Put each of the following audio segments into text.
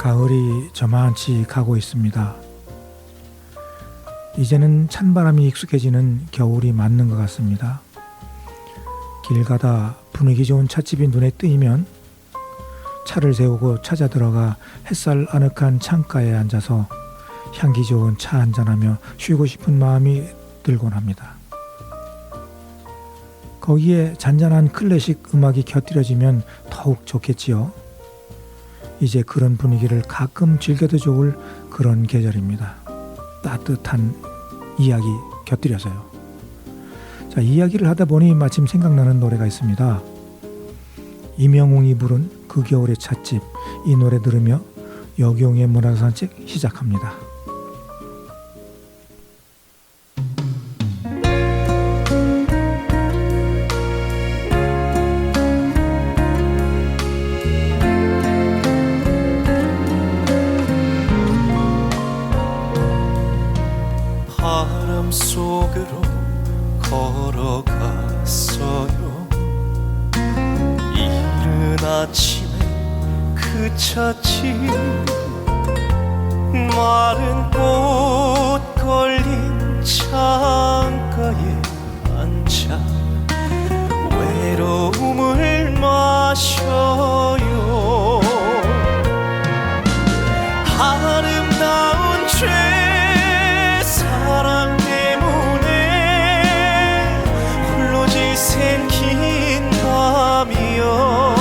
가을이 저만치 가고 있습니다. 이제는 찬바람이 익숙해지는 겨울이 맞는 것 같습니다. 길 가다 분위기 좋은 찻집이 눈에 띄면 차를 세우고 찾아 들어가 햇살 아늑한 창가에 앉아서 향기 좋은 차 한잔하며 쉬고 싶은 마음이 들곤 합니다. 거기에 잔잔한 클래식 음악이 곁들여지면 더욱 좋겠지요. 이제 그런 분위기를 가끔 즐겨도 좋을 그런 계절입니다. 따뜻한 이야기 곁들여서요. 자, 이야기를 하다 보니 마침 생각나는 노래가 있습니다. 임영웅이 부른 그 겨울의 찻집, 이 노래 들으며 여기용의 문화산책 시작합니다. 바람 속으로 걸어갔어요. 이른 아침에 그 찻집, 마른 꽃 걸린 창가에 앉아 외로움을 마셔요. 아름다운 사랑 때문에 홀로 지샌 긴 밤이여.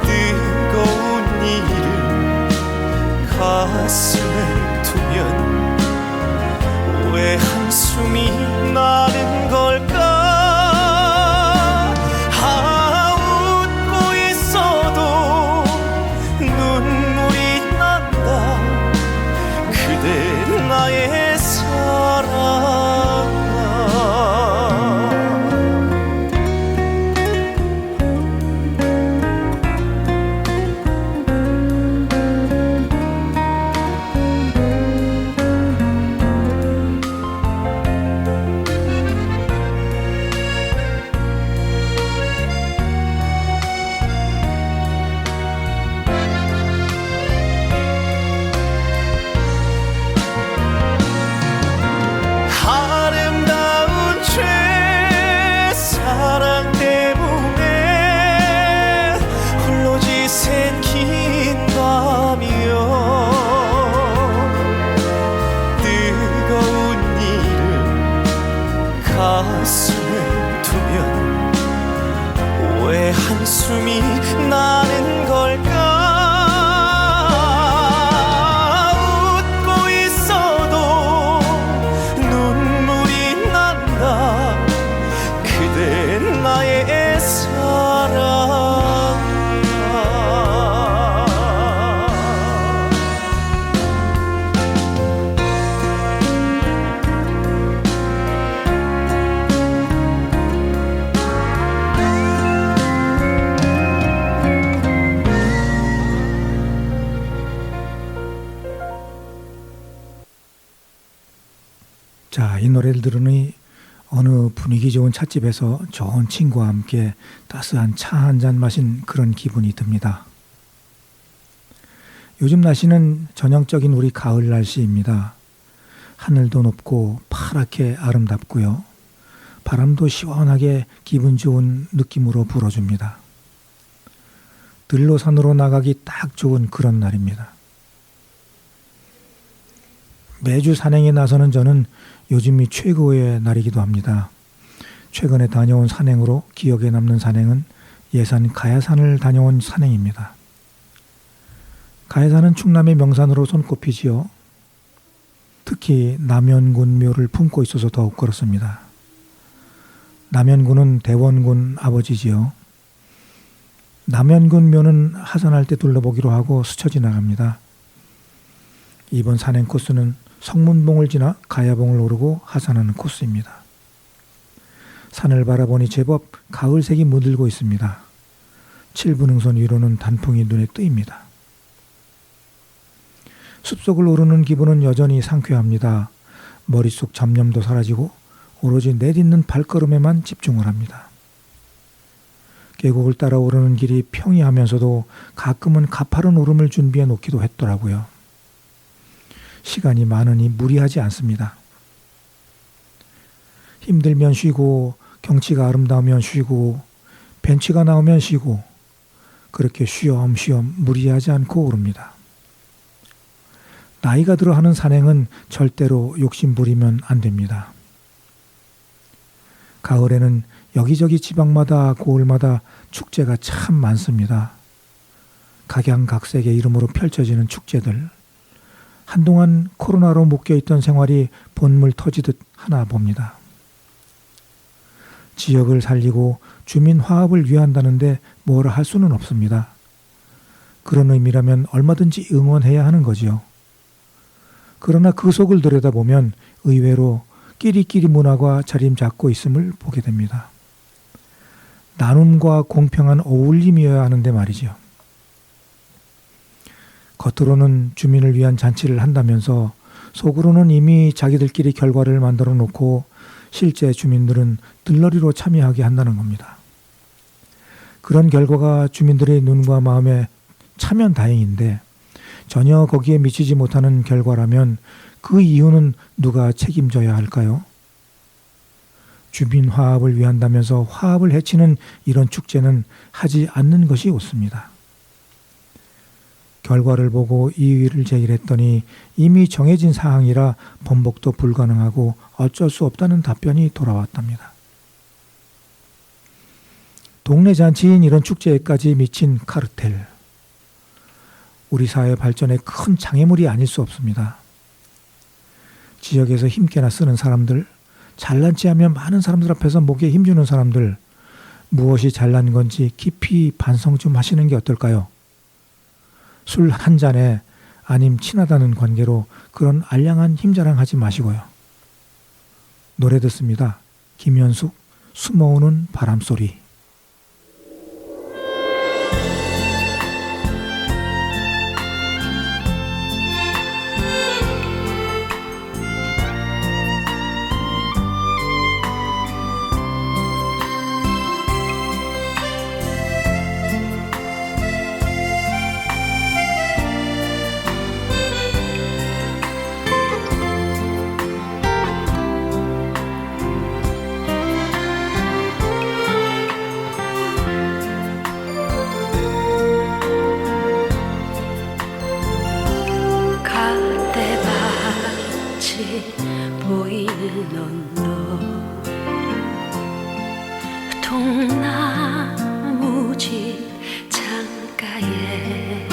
뜨거운 일을 가슴에 두면 왜 한숨이 나는 걸까? 웃고 있어도 눈물이 난다. 그대 나의 사랑아. 가슴에 두면 왜 한숨이 나는 걸까? 웃고 있어도 눈물이 난다. 그대 나의 사랑아. 자, 이 노래를 들으니 어느 분위기 좋은 찻집에서 좋은 친구와 함께 따스한 차 한 잔 마신 그런 기분이 듭니다. 요즘 날씨는 전형적인 우리 가을 날씨입니다. 하늘도 높고 파랗게 아름답고요. 바람도 시원하게 기분 좋은 느낌으로 불어줍니다. 들로 산으로 나가기 딱 좋은 그런 날입니다. 매주 산행에 나서는 저는 요즘이 최고의 날이기도 합니다. 최근에 다녀온 산행으로 기억에 남는 산행은 예산 가야산을 다녀온 산행입니다. 가야산은 충남의 명산으로 손꼽히지요. 특히 남연군 묘를 품고 있어서 더욱 그렇습니다. 남연군은 대원군 아버지지요. 남연군 묘는 하산할 때 둘러보기로 하고 스쳐 지나갑니다. 이번 산행 코스는 성문봉을 지나 가야봉을 오르고 하산하는 코스입니다. 산을 바라보니 제법 가을색이 물들고 있습니다. 칠분응선 위로는 단풍이 눈에 띄입니다. 숲속을 오르는 기분은 여전히 상쾌합니다. 머릿속 잡념도 사라지고 오로지 내딛는 발걸음에만 집중을 합니다. 계곡을 따라 오르는 길이 평이하면서도 가끔은 가파른 오름을 준비해 놓기도 했더라고요. 시간이 많으니 무리하지 않습니다. 힘들면 쉬고 경치가 아름다우면 쉬고 벤치가 나오면 쉬고 그렇게 쉬엄쉬엄 무리하지 않고 오릅니다. 나이가 들어 하는 산행은 절대로 욕심 부리면 안 됩니다. 가을에는 여기저기 지방마다 고을마다 축제가 참 많습니다. 각양각색의 이름으로 펼쳐지는 축제들. 한동안 코로나로 묶여있던 생활이 본물 터지듯 하나 봅니다. 지역을 살리고 주민 화합을 위한다는데 뭐라 할 수는 없습니다. 그런 의미라면 얼마든지 응원해야 하는 거지요. 그러나 그 속을 들여다보면 의외로 끼리끼리 문화가 자리잡고 있음을 보게 됩니다. 나눔과 공평한 어울림이어야 하는데 말이죠. 겉으로는 주민을 위한 잔치를 한다면서 속으로는 이미 자기들끼리 결과를 만들어 놓고 실제 주민들은 들러리로 참여하게 한다는 겁니다. 그런 결과가 주민들의 눈과 마음에 차면 다행인데 전혀 거기에 미치지 못하는 결과라면 그 이유는 누가 책임져야 할까요? 주민 화합을 위한다면서 화합을 해치는 이런 축제는 하지 않는 것이 옳습니다. 결과를 보고 이의를 제기했더니 이미 정해진 사항이라 번복도 불가능하고 어쩔 수 없다는 답변이 돌아왔답니다. 동네 잔치인 이런 축제에까지 미친 카르텔. 우리 사회 발전에 큰 장애물이 아닐 수 없습니다. 지역에서 힘께나 쓰는 사람들, 잘난치 하면 많은 사람들 앞에서 목에 힘주는 사람들, 무엇이 잘난 건지 깊이 반성 좀 하시는 게 어떨까요? 술 한 잔에 아님 친하다는 관계로 그런 알량한 힘자랑하지 마시고요. 노래 듣습니다. 김현숙, 숨어오는 바람소리. 보이는 언덕 통나무집 창가에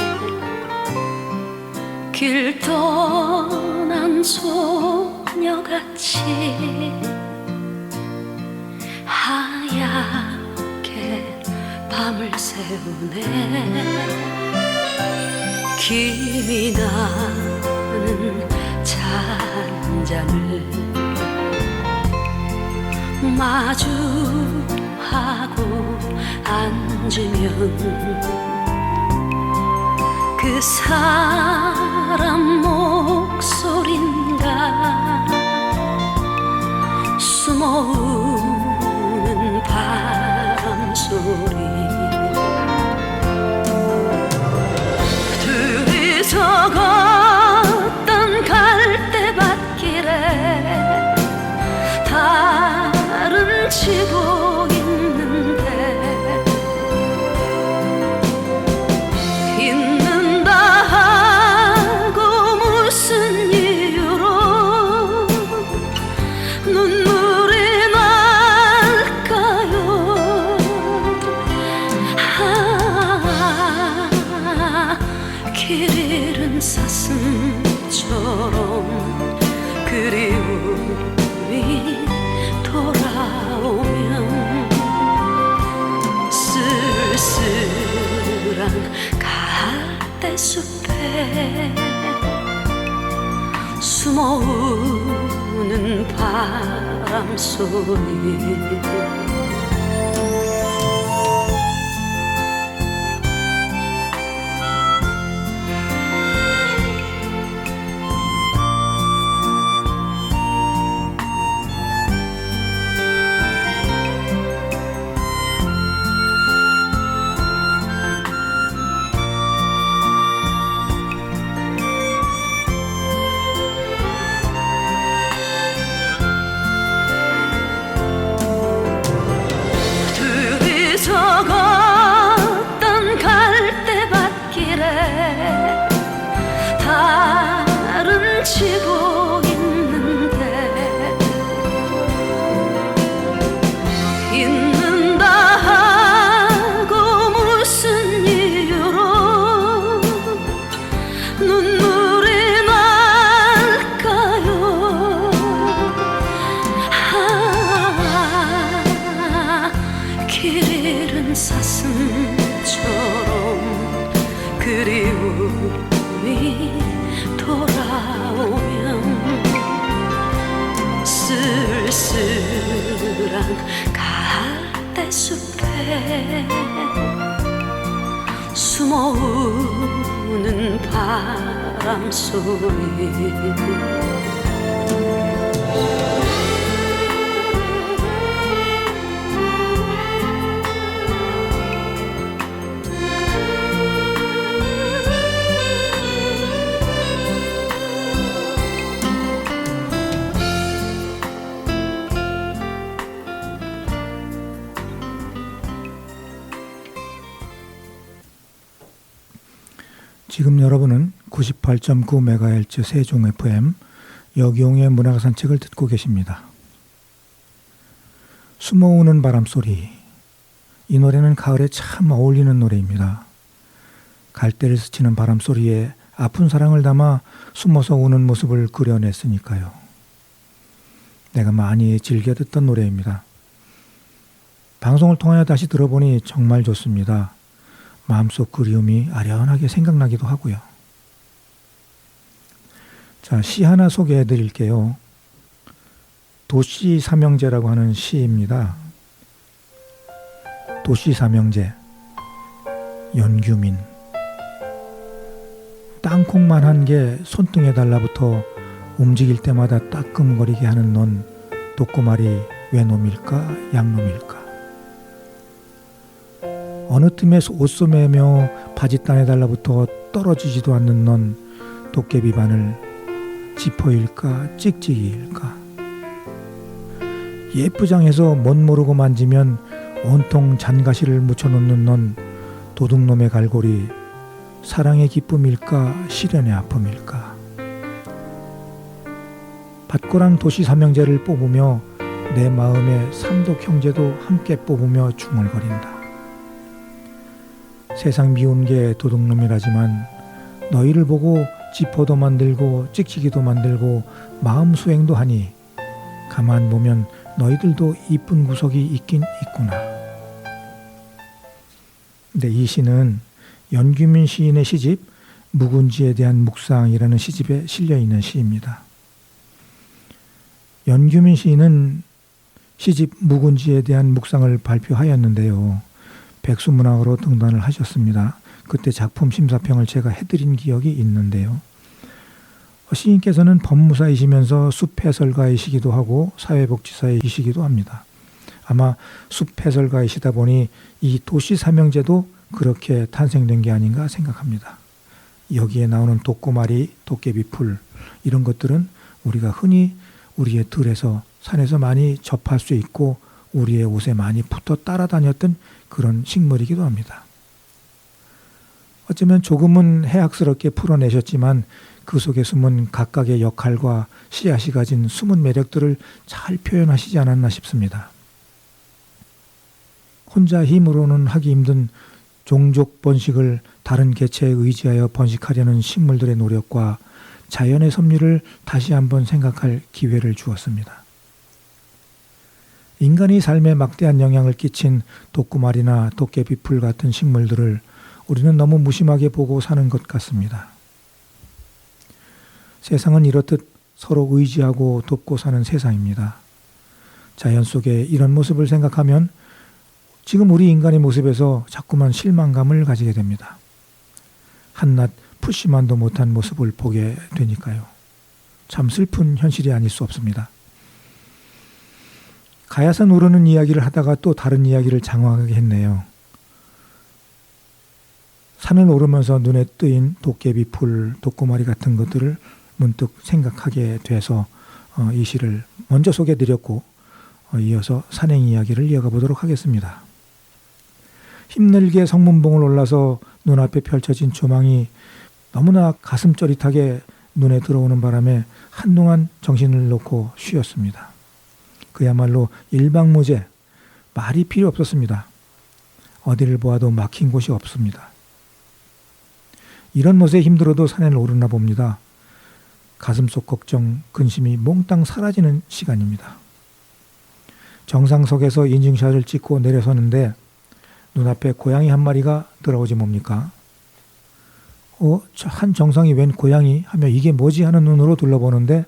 길 떠난 소녀같이 하얗게 밤을 새우네. 김이 나는 잔잔을 마주하고 앉으면 그 사람 목소린가 숨어오는 바람소리 둘이서 걷던 갈대밭길에 달은 지고 있는데 잊는다 하고 무슨 이유로 눈물이 날까요. 길 잃은 사슴처럼 그리움이 돌아오면 쓸쓸한 갈대숲에 숨어오는 바람소리 길 잃은 사슴처럼 그리움이 돌아오면 쓸쓸한 갈대숲에 숨어 우는 바람 소리 지금 여러분은 98.9MHz 세종 FM 여기용의 문화가 산책을 듣고 계십니다. 숨어오는 바람소리. 이 노래는 가을에 참 어울리는 노래입니다. 갈대를 스치는 바람소리에 아픈 사랑을 담아 숨어서 우는 모습을 그려냈으니까요. 내가 많이 즐겨 듣던 노래입니다. 방송을 통하여 다시 들어보니 정말 좋습니다. 마음속 그리움이 아련하게 생각나기도 하고요. 자, 시 하나 소개해 드릴게요. 도시 삼형제라고 하는 시입니다. 도시 삼형제. 연규민. 땅콩만 한 개 손등에 달라붙어 움직일 때마다 따끔거리게 하는 넌 독고말이 외놈일까 양놈일까. 어느 틈에 옷소매며 바짓단에 달라붙어 떨어지지도 않는 넌 도깨비 바늘 지퍼일까 찍찍이일까. 예쁘장해서 멋 모르고 만지면 온통 잔가시를 묻혀놓는 넌 도둑놈의 갈고리 사랑의 기쁨일까 시련의 아픔일까. 밭고랑 도시 삼형제를 뽑으며 내 마음의 삼독 형제도 함께 뽑으며 중얼거린다. 세상 미운 게 도둑놈이라지만 너희를 보고 지퍼도 만들고 찍찍이도 만들고 마음 수행도 하니 가만 보면 너희들도 이쁜 구석이 있긴 있구나. 근데 이 시는 연규민 시인의 시집 묵은지에 대한 묵상이라는 시집에 실려있는 시입니다. 연규민 시인은 시집 묵은지에 대한 묵상을 발표하였는데요. 백수문학으로 등단을 하셨습니다. 그때 작품 심사평을 제가 해드린 기억이 있는데요. 시인께서는 법무사이시면서 숲해설가이시기도 하고 사회복지사이시기도 합니다. 아마 숲해설가이시다 보니 이 도시 삼형제도 그렇게 탄생된 게 아닌가 생각합니다. 여기에 나오는 독고마리, 도깨비풀 이런 것들은 우리가 흔히 우리의 들에서 산에서 많이 접할 수 있고 우리의 옷에 많이 붙어 따라다녔던 그런 식물이기도 합니다. 어쩌면 조금은 해악스럽게 풀어내셨지만 그 속에 숨은 각각의 역할과 씨앗이 가진 숨은 매력들을 잘 표현하시지 않았나 싶습니다. 혼자 힘으로는 하기 힘든 종족 번식을 다른 개체에 의지하여 번식하려는 식물들의 노력과 자연의 섭리를 다시 한번 생각할 기회를 주었습니다. 인간이 삶에 막대한 영향을 끼친 독고말이나 도깨비풀 같은 식물들을 우리는 너무 무심하게 보고 사는 것 같습니다. 세상은 이렇듯 서로 의지하고 돕고 사는 세상입니다. 자연 속의 이런 모습을 생각하면 지금 우리 인간의 모습에서 자꾸만 실망감을 가지게 됩니다. 한낱 푸시만도 못한 모습을 보게 되니까요. 참 슬픈 현실이 아닐 수 없습니다. 가야산 오르는 이야기를 하다가 또 다른 이야기를 장황하게 했네요. 산을 오르면서 눈에 뜨인 도깨비풀, 독고마리 같은 것들을 문득 생각하게 돼서 이 시를 먼저 소개해드렸고 이어서 산행 이야기를 이어가 보도록 하겠습니다. 힘들게 성문봉을 올라서 눈앞에 펼쳐진 조망이 너무나 가슴 쩌릿하게 눈에 들어오는 바람에 한동안 정신을 놓고 쉬었습니다. 그야말로 일방무제, 말이 필요 없었습니다. 어디를 보아도 막힌 곳이 없습니다. 이런 못에 힘들어도 산을 오르나 봅니다. 가슴속 걱정, 근심이 몽땅 사라지는 시간입니다. 정상석에서 인증샷을 찍고 내려서는데 눈앞에 고양이 한 마리가 들어오지 뭡니까? 한 정상이 웬 고양이 하며 이게 뭐지 하는 눈으로 둘러보는데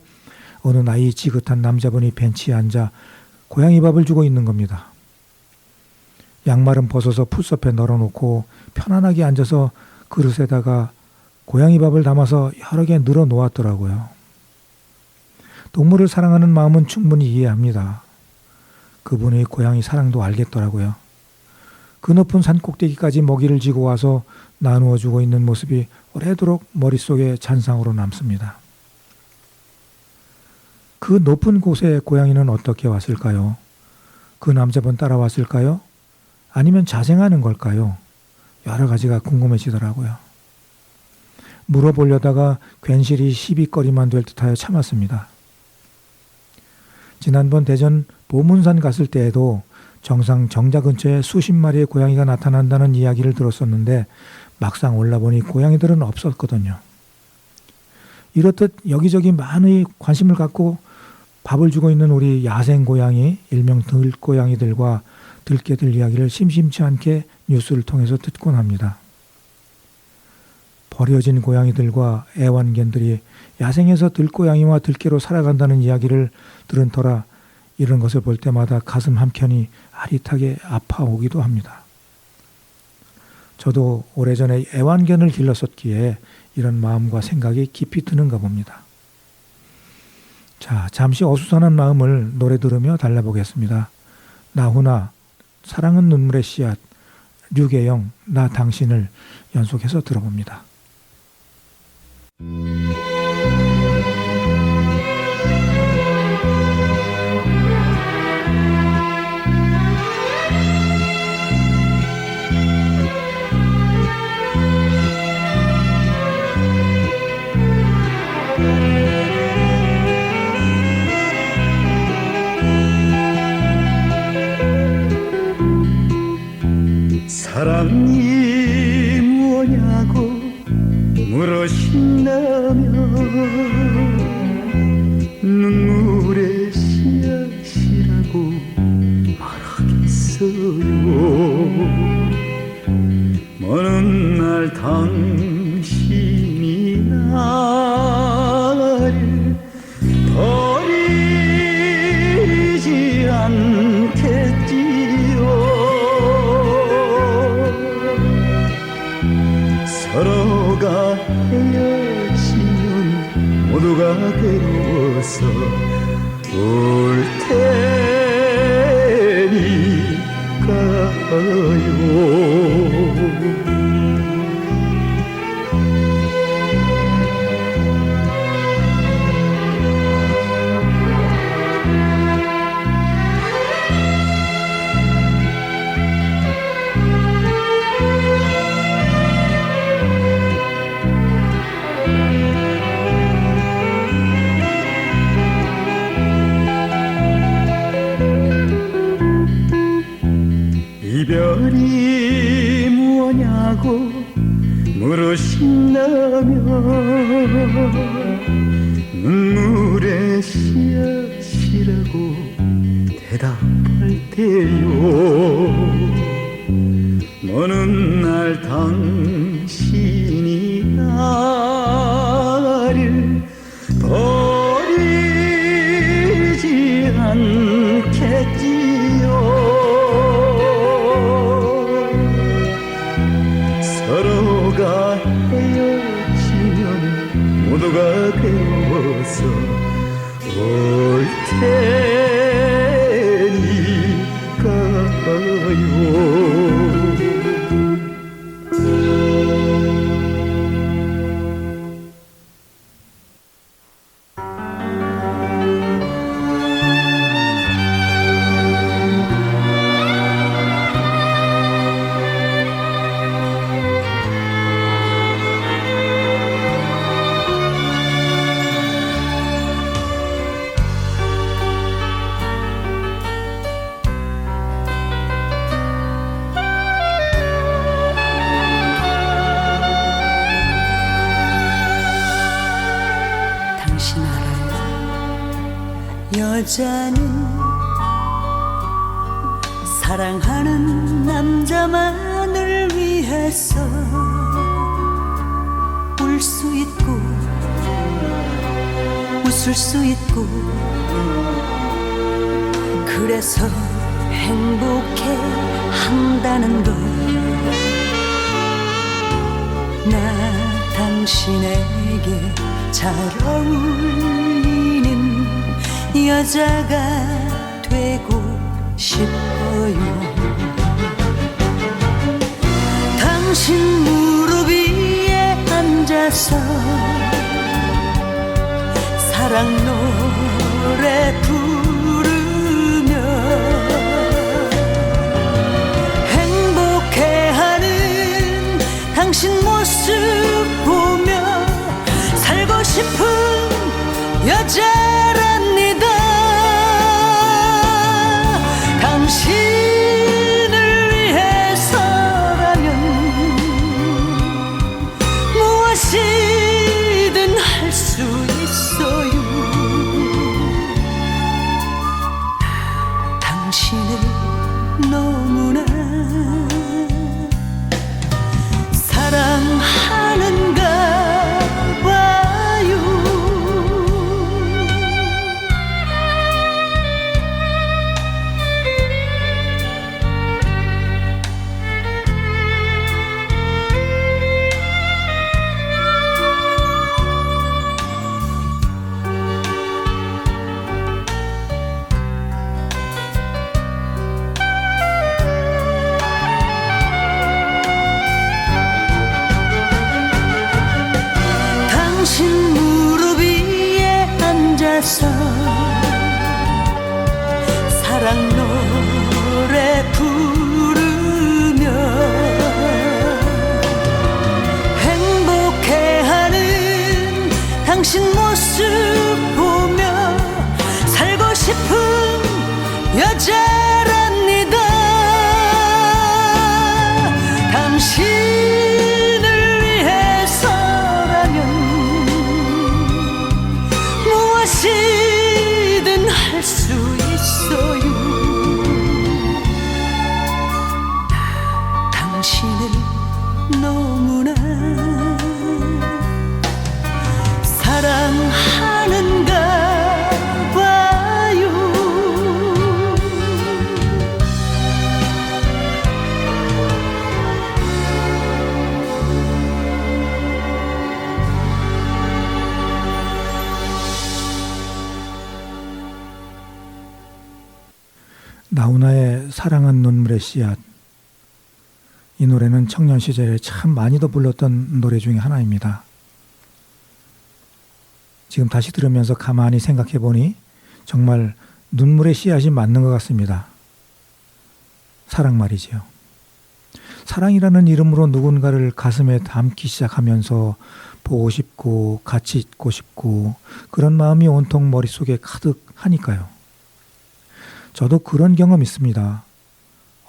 어느 나이 지긋한 남자분이 벤치에 앉아 고양이 밥을 주고 있는 겁니다. 양말은 벗어서 풀숲에 널어놓고 편안하게 앉아서 그릇에다가 고양이 밥을 담아서 여러 개 늘어 놓았더라고요. 동물을 사랑하는 마음은 충분히 이해합니다. 그분의 고양이 사랑도 알겠더라고요. 그 높은 산 꼭대기까지 먹이를 지고 와서 나누어 주고 있는 모습이 오래도록 머릿속에 잔상으로 남습니다. 그 높은 곳에 고양이는 어떻게 왔을까요? 그 남자분 따라왔을까요? 아니면 자생하는 걸까요? 여러 가지가 궁금해지더라고요. 물어보려다가 괜시리 시비거리만 될 듯하여 참았습니다. 지난번 대전 보문산 갔을 때에도 정상 정자 근처에 수십 마리의 고양이가 나타난다는 이야기를 들었었는데 막상 올라보니 고양이들은 없었거든요. 이렇듯 여기저기 많이 관심을 갖고 밥을 주고 있는 우리 야생 고양이, 일명 들고양이들과 들개들 이야기를 심심치 않게 뉴스를 통해서 듣곤 합니다. 버려진 고양이들과 애완견들이 야생에서 들고양이와 들개로 살아간다는 이야기를 들은 터라 이런 것을 볼 때마다 가슴 한켠이 아릿하게 아파오기도 합니다. 저도 오래전에 애완견을 길렀었기에 이런 마음과 생각이 깊이 드는가 봅니다. 자, 잠시 어수선한 마음을 노래 들으며 달래보겠습니다. 나훈아, 사랑은 눈물의 씨앗, 류계영, 나 당신을 연속해서 들어봅니다. 사랑이 뭐냐고 물으신다면 눈물의 씨앗이라고 말하겠어요. 먼 날 당신이 나를 버리지 않겠지요. 서로가 헤어지면 모두가 괴로워서 올 테니까요. 이별이 뭐냐고 물으신다면 눈물의 씨앗이라고 대답할 때요. 먼 날 당신이 나를 버리지 않겠지요. 서로가 헤어지면 모두가 괴로워서 올 테니까요. 당신 알아요? 여자는 사랑하는 남자만을 위해서 울 수 있고 웃을 수 있고 그래서 행복해 한다는 것. 나 당신에게 잘 어울리는 여자가 되고 싶어요. 당신 무릎 위에 앉아서 사랑 노래 부르며 행복해하는 당신 모습 보며 살고 싶은 여자랍니다. 당신을 위해서라면 무엇이든 할 수 있어요. 당신을 너무나 사랑하는가 봐요. 당신 무릎 위에 앉아서 사랑 노래 부르며 행복해하는 당신 모습 보며 살고 싶은 여자랍니다. 당신을 위해서라면 무엇이든 할 수 있어요. 당신을 너무나 사랑하는가 봐요. 나훈아의 사랑한 눈물의 씨앗. 이 노래는 청년 시절에 참 많이도 불렀던 노래 중에 하나입니다. 지금 다시 들으면서 가만히 생각해 보니 정말 눈물의 씨앗이 맞는 것 같습니다. 사랑 말이지요. 사랑이라는 이름으로 누군가를 가슴에 담기 시작하면서 보고 싶고 같이 있고 싶고 그런 마음이 온통 머릿속에 가득하니까요. 저도 그런 경험 있습니다.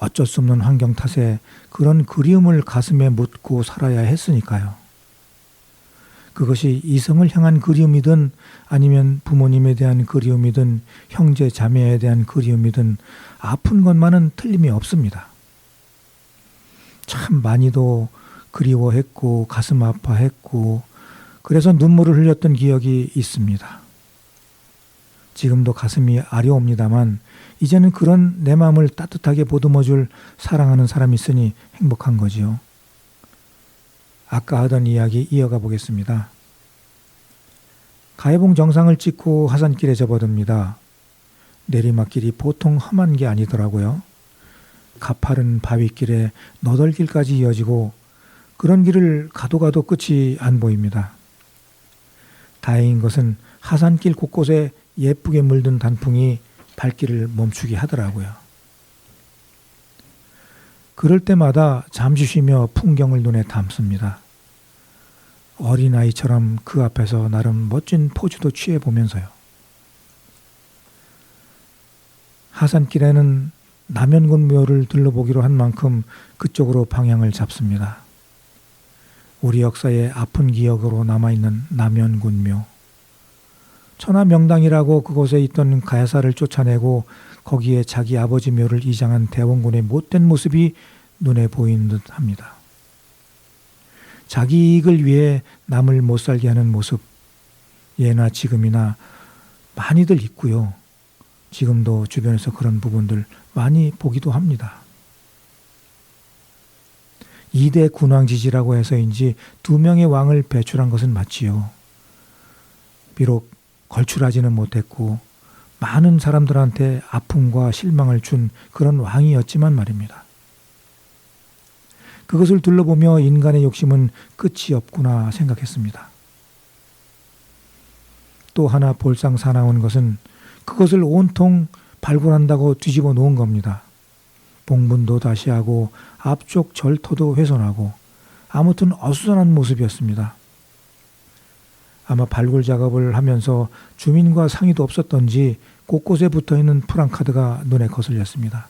어쩔 수 없는 환경 탓에 그런 그리움을 가슴에 묻고 살아야 했으니까요. 그것이 이성을 향한 그리움이든 아니면 부모님에 대한 그리움이든 형제 자매에 대한 그리움이든 아픈 것만은 틀림이 없습니다. 참 많이도 그리워했고 가슴 아파했고 그래서 눈물을 흘렸던 기억이 있습니다. 지금도 가슴이 아려옵니다만 이제는 그런 내 마음을 따뜻하게 보듬어줄 사랑하는 사람이 있으니 행복한 거지요. 아까 하던 이야기 이어가 보겠습니다. 가해봉 정상을 찍고 하산길에 접어듭니다. 내리막길이 보통 험한 게 아니더라고요. 가파른 바위길에 너덜길까지 이어지고 그런 길을 가도 끝이 안 보입니다. 다행인 것은 하산길 곳곳에 예쁘게 물든 단풍이 발길을 멈추게 하더라고요. 그럴 때마다 잠시 쉬며 풍경을 눈에 담습니다. 어린아이처럼 그 앞에서 나름 멋진 포즈도 취해보면서요. 하산길에는 남연군묘를 둘러보기로 한 만큼 그쪽으로 방향을 잡습니다. 우리 역사의 아픈 기억으로 남아있는 남연군묘. 천하명당이라고 그곳에 있던 가야사를 쫓아내고 거기에 자기 아버지 묘를 이장한 대원군의 못된 모습이 눈에 보이는 듯 합니다. 자기 이익을 위해 남을 못 살게 하는 모습, 예나 지금이나 많이들 있고요. 지금도 주변에서 그런 부분들 많이 보기도 합니다. 2대 군왕지지라고 해서인지 2명의 왕을 배출한 것은 맞지요. 비록 걸출하지는 못했고 많은 사람들한테 아픔과 실망을 준 그런 왕이었지만 말입니다. 그것을 둘러보며 인간의 욕심은 끝이 없구나 생각했습니다. 또 하나 볼상사나운 것은 그것을 온통 발굴한다고 뒤집어 놓은 겁니다. 봉분도 다시 하고 앞쪽 절터도 훼손하고 아무튼 어수선한 모습이었습니다. 아마 발굴 작업을 하면서 주민과 상의도 없었던지 곳곳에 붙어있는 프랑카드가 눈에 거슬렸습니다.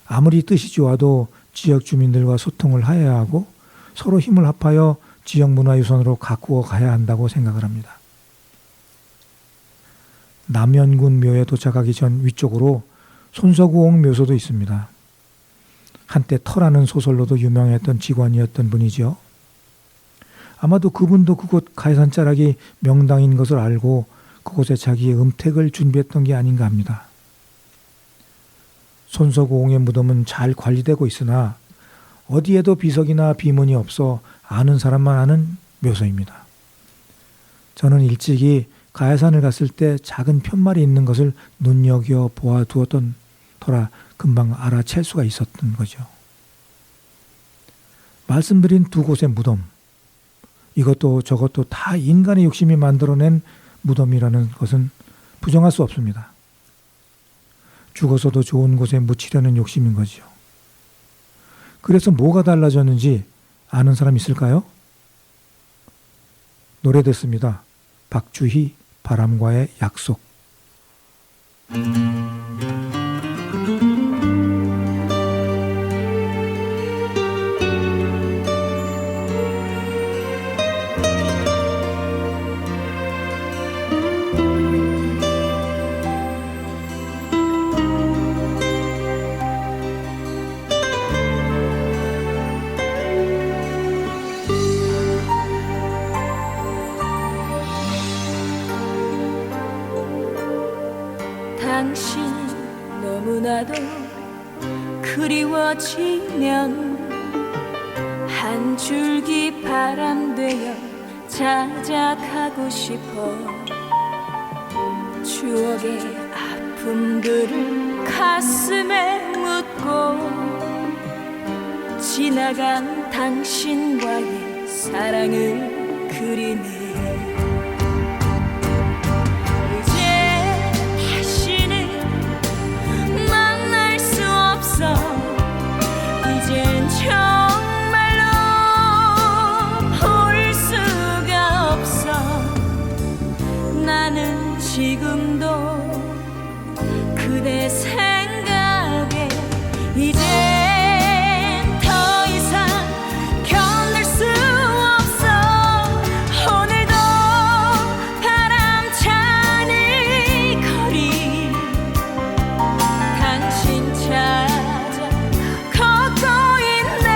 아무리 뜻이 좋아도 지역 주민들과 소통을 해야 하고 서로 힘을 합하여 지역문화유산으로 가꾸어 가야 한다고 생각을 합니다. 남연군 묘에 도착하기 전 위쪽으로 손서구옹 묘소도 있습니다. 한때 터라는 소설로도 유명했던 직원이었던 분이죠. 아마도 그분도 그곳 가해산자락이 명당인 것을 알고 그곳에 자기의 음택을 준비했던 게 아닌가 합니다. 손서구옹의 무덤은 잘 관리되고 있으나 어디에도 비석이나 비문이 없어 아는 사람만 아는 묘소입니다. 저는 일찍이 가해산을 갔을 때 작은 편말이 있는 것을 눈여겨 보아두었던 터라 금방 알아챌 수가 있었던 거죠. 말씀드린 2곳의 무덤, 이것도 저것도 다 인간의 욕심이 만들어낸 무덤이라는 것은 부정할 수 없습니다. 죽어서도 좋은 곳에 묻히려는 욕심인 거죠. 그래서 뭐가 달라졌는지 아는 사람 있을까요? 노래 듣습니다. 박주희, 바람과의 약속. 당신 너무나도 그리워지면 한 줄기 바람 되어 자작하고 싶어. 추억의 아픔들을 가슴에 묻고 지나간 당신과의 사랑을 그리네. 이젠 정말로 볼 수가 없어. 나는 지금도 그대 생각에 이젠 더 이상 견딜 수 없어. 오늘도 바람찬 이 거리 당신 찾아 걷고 있네.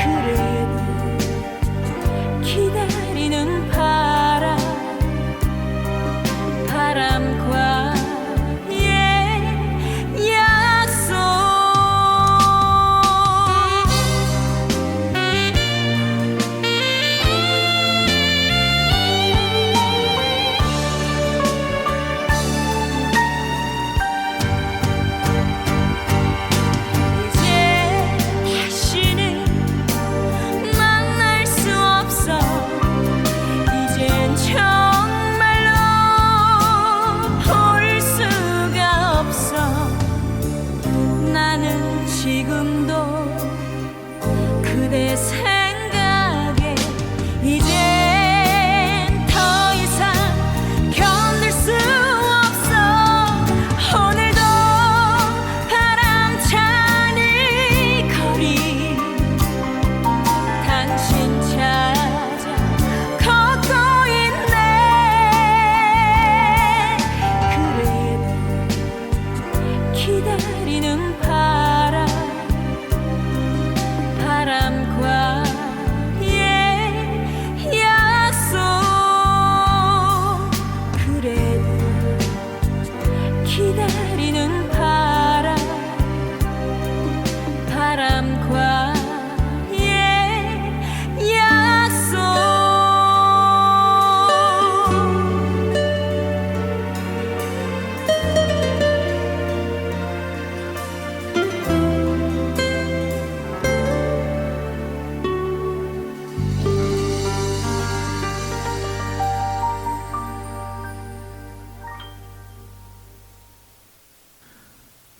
그래도 기다리는 바람과의 약속.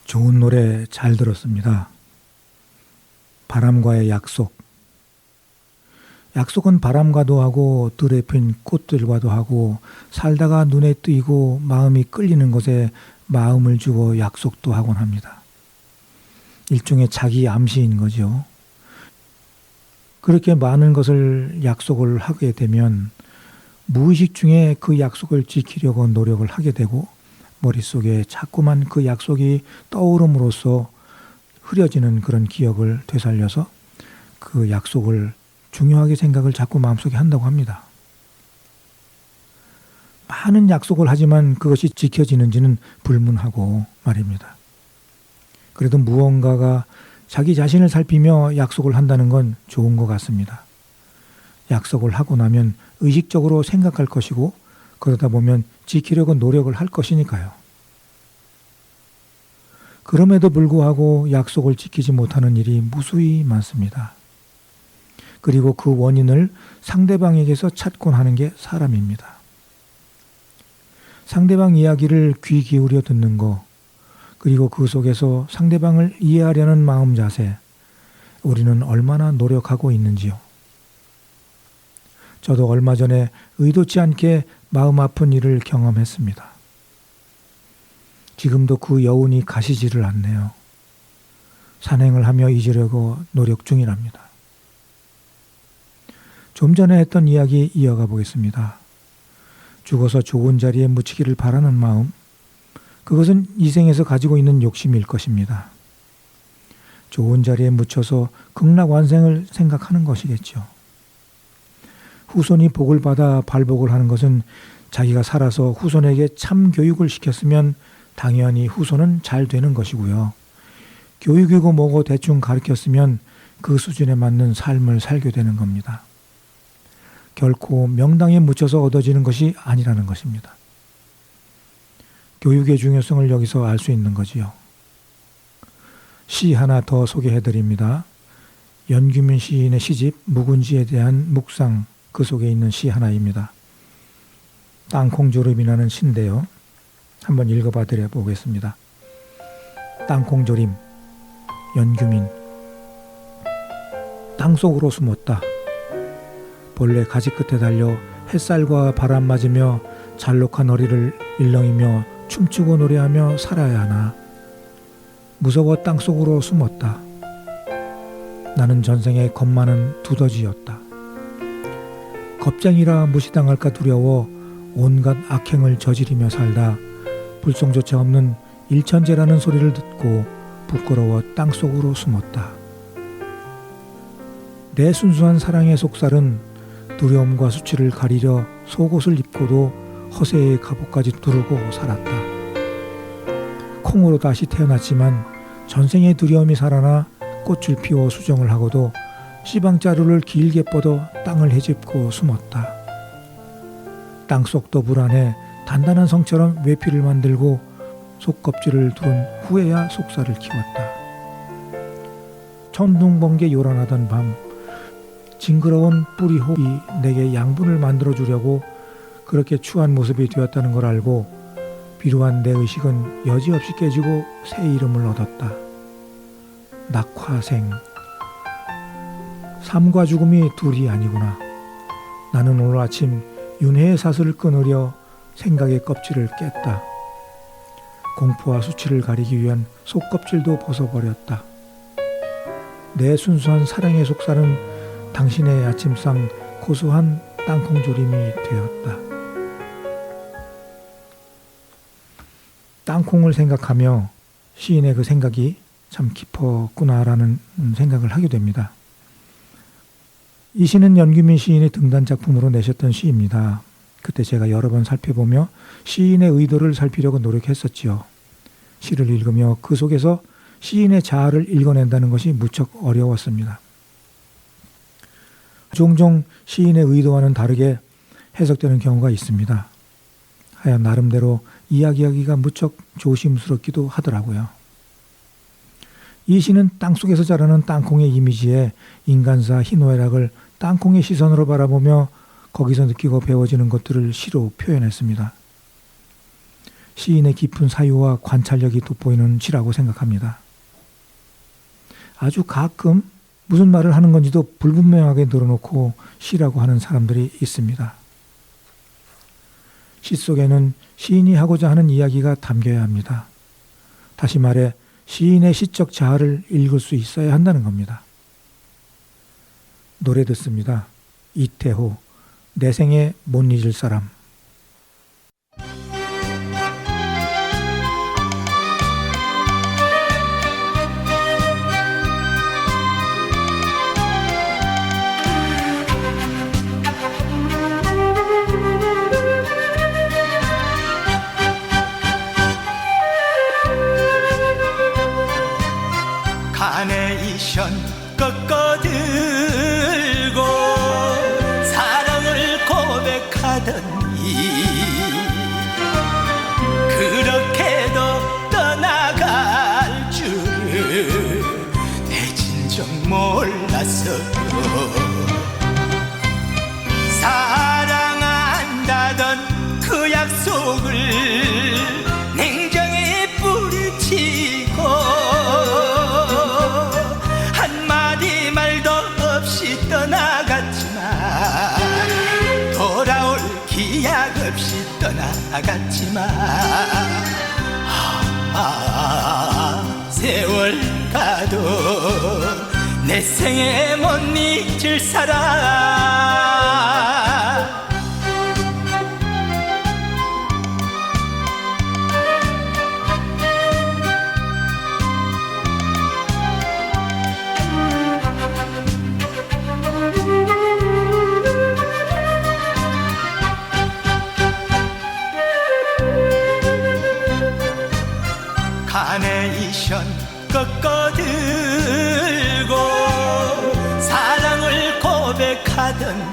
좋은 노래 잘 들었습니다. 바람과의 약속. 약속은 바람과도 하고 들에 핀 꽃들과도 하고 살다가 눈에 띄고 마음이 끌리는 것에 마음을 주고 약속도 하곤 합니다. 일종의 자기 암시인 거죠. 그렇게 많은 것을 약속을 하게 되면 무의식 중에 그 약속을 지키려고 노력을 하게 되고 머릿속에 자꾸만 그 약속이 떠오름으로써 흐려지는 그런 기억을 되살려서 그 약속을 중요하게 생각을 자꾸 마음속에 한다고 합니다. 많은 약속을 하지만 그것이 지켜지는지는 불문하고 말입니다. 그래도 무언가가 자기 자신을 살피며 약속을 한다는 건 좋은 것 같습니다. 약속을 하고 나면 의식적으로 생각할 것이고 그러다 보면 지키려고 노력을 할 것이니까요. 그럼에도 불구하고 약속을 지키지 못하는 일이 무수히 많습니다. 그리고 그 원인을 상대방에게서 찾곤 하는 게 사람입니다. 상대방 이야기를 귀 기울여 듣는 거, 그리고 그 속에서 상대방을 이해하려는 마음 자세, 우리는 얼마나 노력하고 있는지요. 저도 얼마 전에 의도치 않게 마음 아픈 일을 경험했습니다. 지금도 그 여운이 가시지를 않네요. 산행을 하며 잊으려고 노력 중이랍니다. 좀 전에 했던 이야기 이어가 보겠습니다. 죽어서 좋은 자리에 묻히기를 바라는 마음, 그것은 이 생에서 가지고 있는 욕심일 것입니다. 좋은 자리에 묻혀서 극락완생을 생각하는 것이겠죠. 후손이 복을 받아 발복을 하는 것은 자기가 살아서 후손에게 참 교육을 시켰으면 당연히 후손은 잘 되는 것이고요. 교육이고 뭐고 대충 가르쳤으면 그 수준에 맞는 삶을 살게 되는 겁니다. 결코 명당에 묻혀서 얻어지는 것이 아니라는 것입니다. 교육의 중요성을 여기서 알 수 있는 거지요. 시 하나 더 소개해드립니다. 연규민 시인의 시집 묵은지에 대한 묵상, 그 속에 있는 시 하나입니다. 땅콩조림이라는 시인데요. 한번 읽어봐 드려 보겠습니다. 땅콩조림, 연규민. 땅속으로 숨었다. 본래 가지 끝에 달려 햇살과 바람 맞으며 잘록한 허리를 일렁이며 춤추고 노래하며 살아야 하나. 무서워 땅속으로 숨었다. 나는 전생에 겁 많은 두더지였다. 겁쟁이라 무시당할까 두려워 온갖 악행을 저지르며 살다 불송조차 없는 일천재라는 소리를 듣고 부끄러워 땅속으로 숨었다. 내 순수한 사랑의 속살은 두려움과 수치를 가리려 속옷을 입고도 허세의 갑옷까지 두르고 살았다. 콩으로 다시 태어났지만 전생의 두려움이 살아나 꽃을 피워 수정을 하고도 씨방자루를 길게 뻗어 땅을 헤집고 숨었다. 땅속도 불안해 단단한 성처럼 외피를 만들고 속껍질을 두른 후에야 속살을 키웠다. 천둥번개 요란하던 밤 징그러운 뿌리 호흡이 내게 양분을 만들어주려고 그렇게 추한 모습이 되었다는 걸 알고 비루한 내 의식은 여지없이 깨지고 새 이름을 얻었다. 낙화생. 삶과 죽음이 둘이 아니구나. 나는 오늘 아침 윤회의 사슬을 끊으려 생각의 껍질을 깼다. 공포와 수치를 가리기 위한 속껍질도 벗어버렸다. 내 순수한 사랑의 속살은 당신의 아침상 고소한 땅콩조림이 되었다. 땅콩을 생각하며 시인의 그 생각이 참 깊었구나라는 생각을 하게 됩니다. 이 시는 연규민 시인의 등단 작품으로 내셨던 시입니다. 그때 제가 여러 번 살펴보며 시인의 의도를 살피려고 노력했었지요. 시를 읽으며 그 속에서 시인의 자아를 읽어낸다는 것이 무척 어려웠습니다. 종종 시인의 의도와는 다르게 해석되는 경우가 있습니다. 하여 나름대로 이야기하기가 무척 조심스럽기도 하더라고요. 이 시는 땅속에서 자라는 땅콩의 이미지에 인간사 희노애락을 땅콩의 시선으로 바라보며 거기서 느끼고 배워지는 것들을 시로 표현했습니다. 시인의 깊은 사유와 관찰력이 돋보이는 시라고 생각합니다. 아주 가끔 무슨 말을 하는 건지도 불분명하게 늘어놓고 시라고 하는 사람들이 있습니다. 시 속에는 시인이 하고자 하는 이야기가 담겨야 합니다. 다시 말해 시인의 시적 자아를 읽을 수 있어야 한다는 겁니다. 노래 듣습니다. 이태호, 내 생에 못 잊을 사람. 카네이션 꺾어들고 사랑을 고백하더니 그렇게도 떠나갈 줄을 내 진정 몰랐어요. 사랑한다던 그 약속을 냉정히 뿌리치고 한마디 말도 없이 떠나갔지만 돌아올 기약 없이 떠나갔지만 세월 가도 내 생에 못 잊을 사람. 카네이션 꺾어들고 사랑을 고백하더니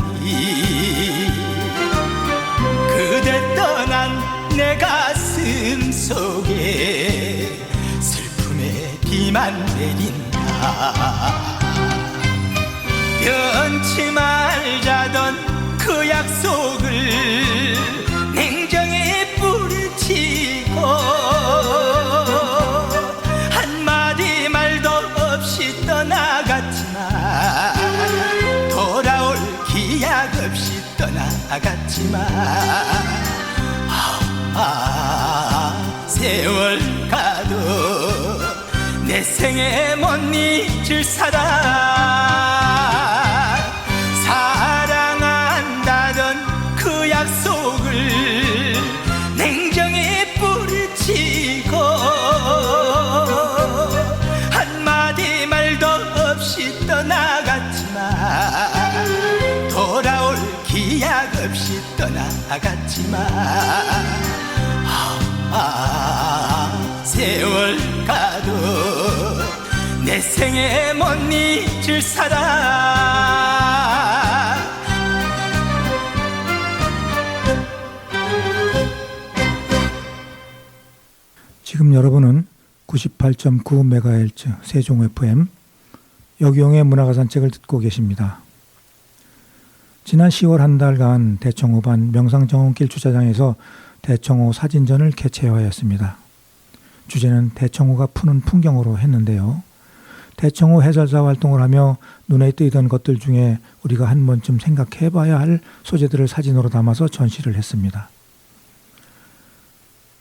그대 떠난 내 가슴 속에 슬픔의 비만 내린다. 변치 말자던 그 약속을 냉정히 뿌리치고 한마디 말도 없이 떠나갔지만 돌아올 기약 없이 떠나갔지만 세월 가도 내 생에 못 잊을 사람. 사랑한다던 그 약속을 냉정히 뿌리치고 한마디 말도 없이 떠나갔지만 돌아올 기약 없이 떠나갔지만 세월 가도 내 생에 못 잊을 사람. 지금 여러분은 98.9MHz 세종 FM 여기용의 문화가산책을 듣고 계십니다. 지난 10월 한 달간 대청호반 명상정원길 주차장에서 대청호 사진전을 개최하였습니다. 주제는 대청호가 푸는 풍경으로 했는데요. 대청호 해설사 활동을 하며 눈에 띄던 것들 중에 우리가 한 번쯤 생각해봐야 할 소재들을 사진으로 담아서 전시를 했습니다.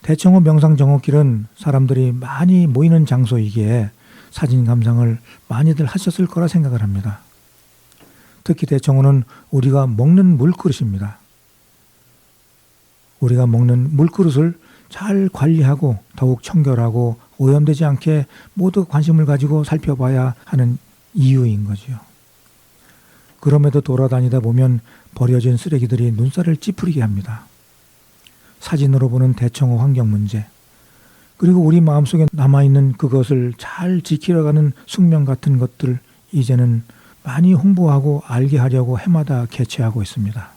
대청호 명상정원길은 사람들이 많이 모이는 장소이기에 사진 감상을 많이들 하셨을 거라 생각을 합니다. 특히 대청호는 우리가 먹는 물그릇입니다. 우리가 먹는 물그릇을 잘 관리하고 더욱 청결하고 오염되지 않게 모두 관심을 가지고 살펴봐야 하는 이유인 거지요. 그럼에도 돌아다니다 보면 버려진 쓰레기들이 눈살을 찌푸리게 합니다. 사진으로 보는 대청호 환경 문제, 그리고 우리 마음속에 남아있는 그것을 잘 지키려가는 숙명 같은 것들 이제는 많이 홍보하고 알게 하려고 해마다 개최하고 있습니다.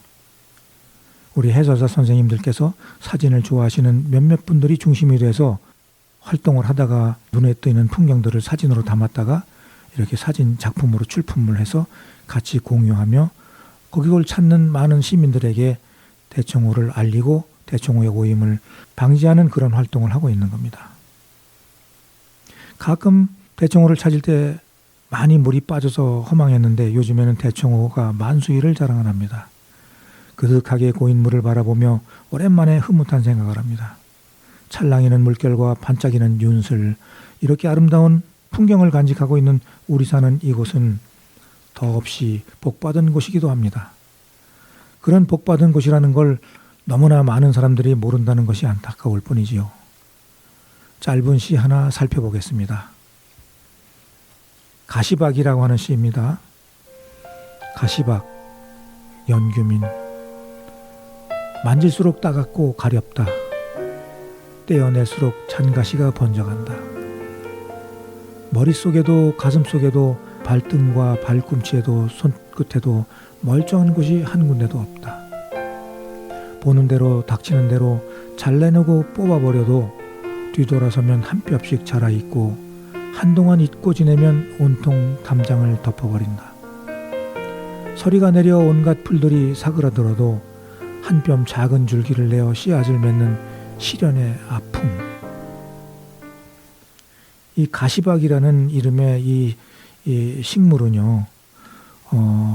우리 해설사 선생님들께서 사진을 좋아하시는 몇몇 분들이 중심이 돼서 활동을 하다가 눈에 띄는 풍경들을 사진으로 담았다가 이렇게 사진 작품으로 출품을 해서 같이 공유하며 거기를 찾는 많은 시민들에게 대청호를 알리고 대청호의 오임을 방지하는 그런 활동을 하고 있는 겁니다. 가끔 대청호를 찾을 때 많이 물이 빠져서 허망했는데 요즘에는 대청호가 만수위를 자랑을 합니다. 그득하게 고인 물을 바라보며 오랜만에 흐뭇한 생각을 합니다. 찰랑이는 물결과 반짝이는 윤슬, 이렇게 아름다운 풍경을 간직하고 있는 우리 사는 이곳은 더없이 복받은 곳이기도 합니다. 그런 복받은 곳이라는 걸 너무나 많은 사람들이 모른다는 것이 안타까울 뿐이지요. 짧은 시 하나 살펴보겠습니다. 가시박이라고 하는 시입니다. 가시박, 연규민. 만질수록 따갑고 가렵다. 떼어낼수록 잔가시가 번져간다. 머릿속에도 가슴속에도 발등과 발꿈치에도 손끝에도 멀쩡한 곳이 한 군데도 없다. 보는 대로 닥치는 대로 잘라내고 뽑아버려도 뒤돌아서면 한 뼘씩 자라있고 한동안 잊고 지내면 온통 담장을 덮어버린다. 서리가 내려 온갖 풀들이 사그라들어도 한 뼘 작은 줄기를 내어 씨앗을 맺는 시련의 아픔. 이 가시박이라는 이름의 이 식물은요,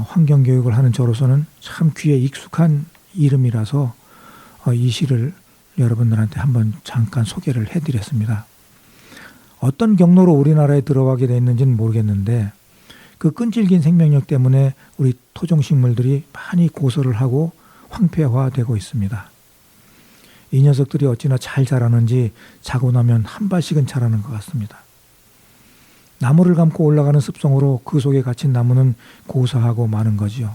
환경교육을 하는 저로서는 참 귀에 익숙한 이름이라서 이 시를 여러분들한테 한번 잠깐 소개를 해드렸습니다. 어떤 경로로 우리나라에 들어가게 됐는지는 모르겠는데 그 끈질긴 생명력 때문에 우리 토종식물들이 많이 고설을 하고 황폐화되고 있습니다. 이 녀석들이 어찌나 잘 자라는지 자고 나면 한 발씩은 자라는 것 같습니다. 나무를 감고 올라가는 습성으로 그 속에 갇힌 나무는 고사하고 마는 거지요.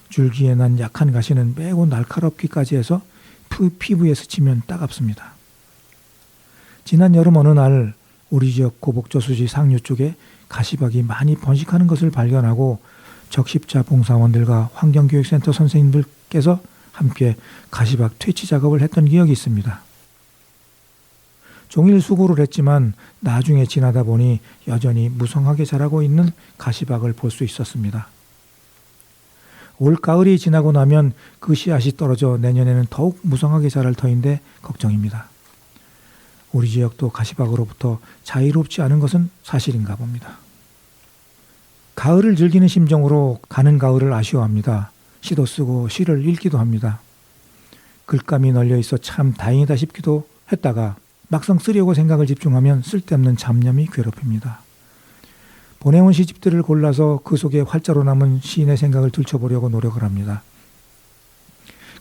줄기에 난 약한 가시는 매우 날카롭기까지 해서 피부에 스치면 따갑습니다. 지난 여름 어느 날 우리 지역 고복저수지 상류 쪽에 가시박이 많이 번식하는 것을 발견하고 적십자 봉사원들과 환경교육센터 선생님들께서 함께 가시박 퇴치 작업을 했던 기억이 있습니다. 종일 수고를 했지만 나중에 지나다 보니 여전히 무성하게 자라고 있는 가시박을 볼 수 있었습니다. 올 가을이 지나고 나면 그 씨앗이 떨어져 내년에는 더욱 무성하게 자랄 터인데 걱정입니다. 우리 지역도 가시박으로부터 자유롭지 않은 것은 사실인가 봅니다. 가을을 즐기는 심정으로 가는 가을을 아쉬워합니다. 시도 쓰고 시를 읽기도 합니다. 글감이 널려 있어 참 다행이다 싶기도 했다가 막상 쓰려고 생각을 집중하면 쓸데없는 잡념이 괴롭힙니다. 보내온 시집들을 골라서 그 속에 활자로 남은 시인의 생각을 들춰보려고 노력을 합니다.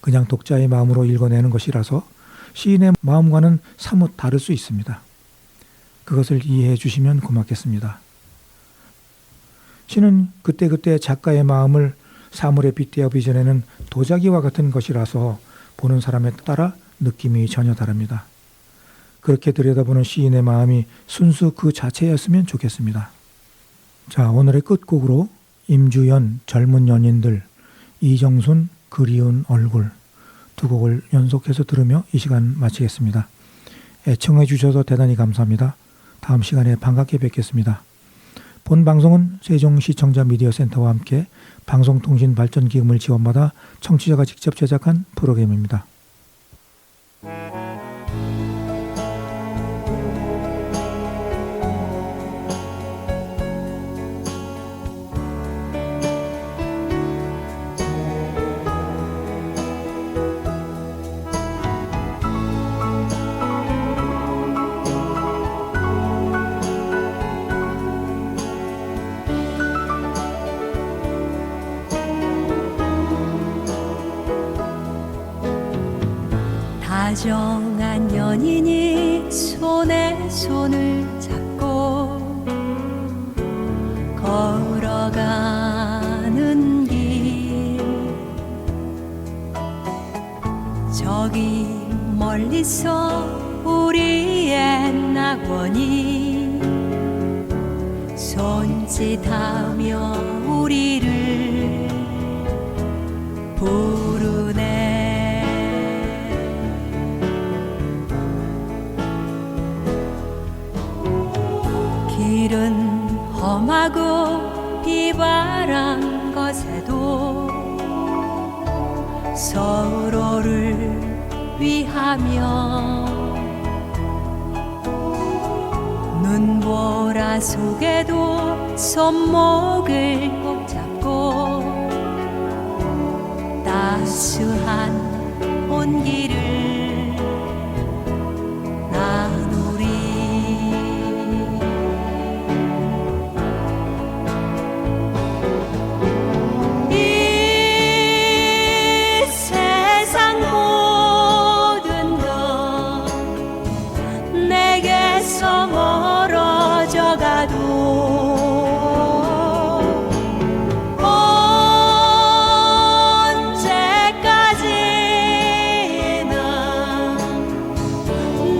그냥 독자의 마음으로 읽어내는 것이라서 시인의 마음과는 사뭇 다를 수 있습니다. 그것을 이해해 주시면 고맙겠습니다. 시는 그때그때 작가의 마음을 사물에 빗대어 빚어내는 도자기와 같은 것이라서 보는 사람에 따라 느낌이 전혀 다릅니다. 그렇게 들여다보는 시인의 마음이 순수 그 자체였으면 좋겠습니다. 자, 오늘의 끝곡으로 임주연 젊은 연인들, 이정순 그리운 얼굴 두 곡을 연속해서 들으며 이 시간 마치겠습니다. 애청해 주셔서 대단히 감사합니다. 다음 시간에 반갑게 뵙겠습니다. 본 방송은 세종시청자 미디어센터와 함께 방송통신발전기금을 지원받아 청취자가 직접 제작한 프로그램입니다. 다정한 연인이 손에 손을 잡고 걸어가는 길, 저기 멀리서 우리의 낙원이 손짓하며 우리를 부르네. 길은 험하고 비바람 것에도 서로를 위하며 눈보라 속에도 손목을 꼭 잡고 따스한 온기를 나누리. 이 세상 모든 것 내게서 멀어져 가도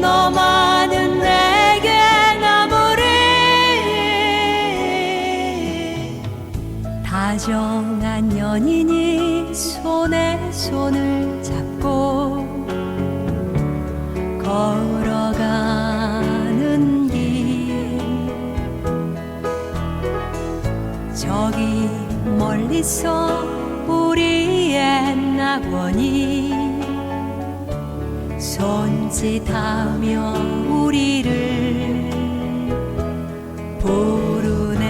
너만은 내게 남으리. 다정한 연인이 손에 손을 잡고 걸어가는 길, 저기 멀리서 우리의 낙원이 손짓하며 우리를 부르네.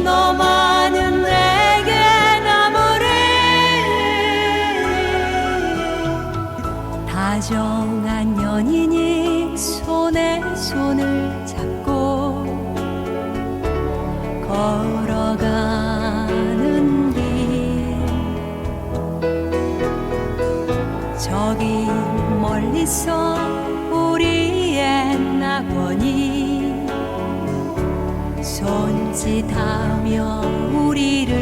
너만은 내게 남으리. 다정한 연인이 손에 손을 잡고 걸어가는 길, 저기 멀리서 우리의 낙원이 손짓하며 우리를